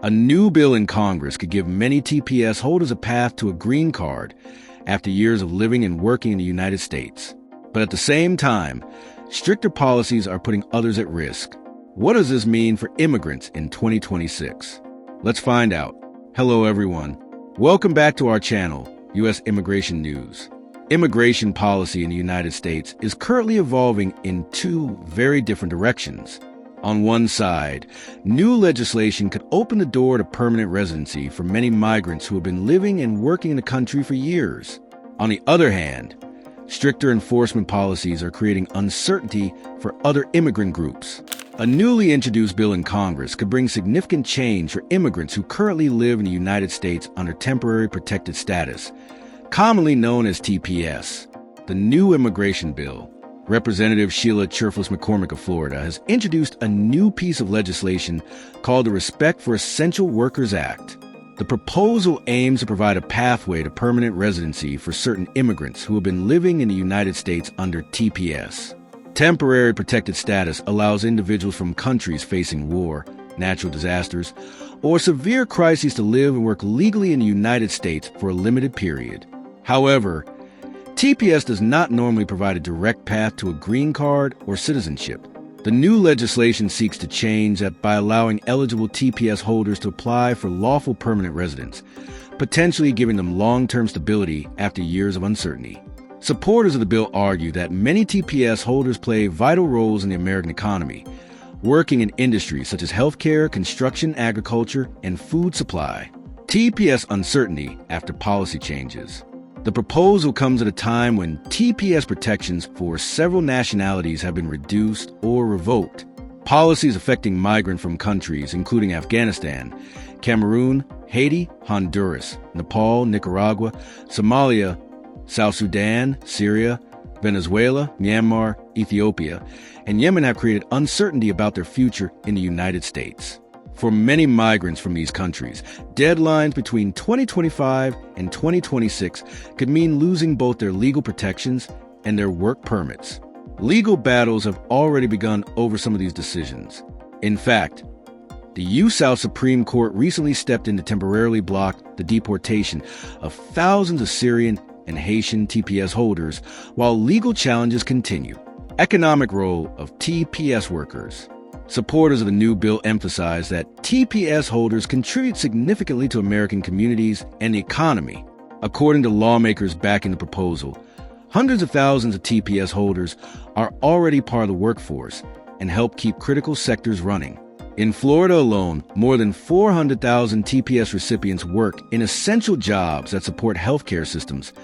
A new bill in Congress could give many TPS holders a path to a green card after years of living and working in the United States. But at the same time, stricter policies are putting others at risk. What does this mean for immigrants in 2026? Let's find out. Hello, everyone. Welcome back to our channel, U.S. Immigration News. Immigration policy in the United States is currently evolving in two very different directions. On one side, new legislation could open the door to permanent residency for many migrants who have been living and working in the country for years. On the other hand, stricter enforcement policies are creating uncertainty for other immigrant groups. A newly introduced bill in Congress could bring significant change for immigrants who currently live in the United States under temporary protected status, commonly known as TPS. The new immigration bill, Representative Sheila Cherfus McCormick of Florida, has introduced a new piece of legislation called the Respect for Essential Workers Act. The proposal aims to provide a pathway to permanent residency for certain immigrants who have been living in the United States under TPS. Temporary protected status allows individuals from countries facing war, natural disasters, or severe crises to live and work legally in the United States for a limited period. However, TPS does not normally provide a direct path to a green card or citizenship. The new legislation seeks to change that by allowing eligible TPS holders to apply for lawful permanent residence, potentially giving them long-term stability after years of uncertainty. Supporters of the bill argue that many TPS holders play vital roles in the American economy, working in industries such as healthcare, construction, agriculture, and food supply. TPS uncertainty after policy changes. The proposal comes at a time when TPS protections for several nationalities have been reduced or revoked. Policies affecting migrants from countries including Afghanistan, Cameroon, Haiti, Honduras, Nepal, Nicaragua, Somalia, South Sudan, Syria, Venezuela, Myanmar, Ethiopia, and Yemen have created uncertainty about their future in the United States. For many migrants from these countries, deadlines between 2025 and 2026 could mean losing both their legal protections and their work permits. Legal battles have already begun over some of these decisions. In fact, the USCIS Supreme Court recently stepped in to temporarily block the deportation of thousands of Syrian and Haitian TPS holders while legal challenges continue. Economic role of TPS workers. Supporters of the new bill emphasize that TPS holders contribute significantly to American communities and the economy. According to lawmakers backing the proposal, hundreds of thousands of TPS holders are already part of the workforce and help keep critical sectors running. In Florida alone, more than 400,000 TPS recipients work in essential jobs that support healthcare systems,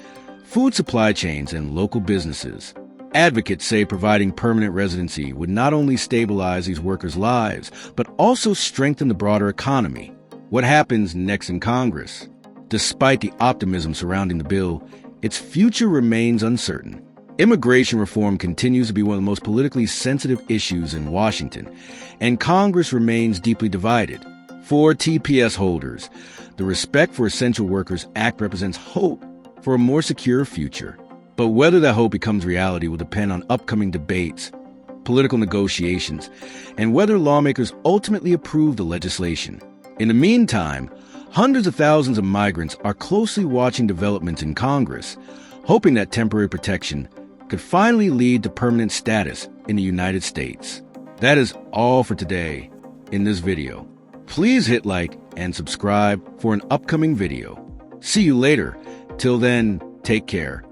food supply chains, and local businesses. Advocates say providing permanent residency would not only stabilize these workers' lives, but also strengthen the broader economy. What happens next in Congress? Despite the optimism surrounding the bill, its future remains uncertain. Immigration reform continues to be one of the most politically sensitive issues in Washington, and Congress remains deeply divided. For TPS holders, the Respect for Essential Workers Act represents hope for a more secure future. But whether that hope becomes reality will depend on upcoming debates, political negotiations, and whether lawmakers ultimately approve the legislation. In the meantime, hundreds of thousands of migrants are closely watching developments in Congress, hoping that temporary protection could finally lead to permanent status in the United States. That is all for today in this video. Please hit like and subscribe for an upcoming video. See you later. Till then, take care.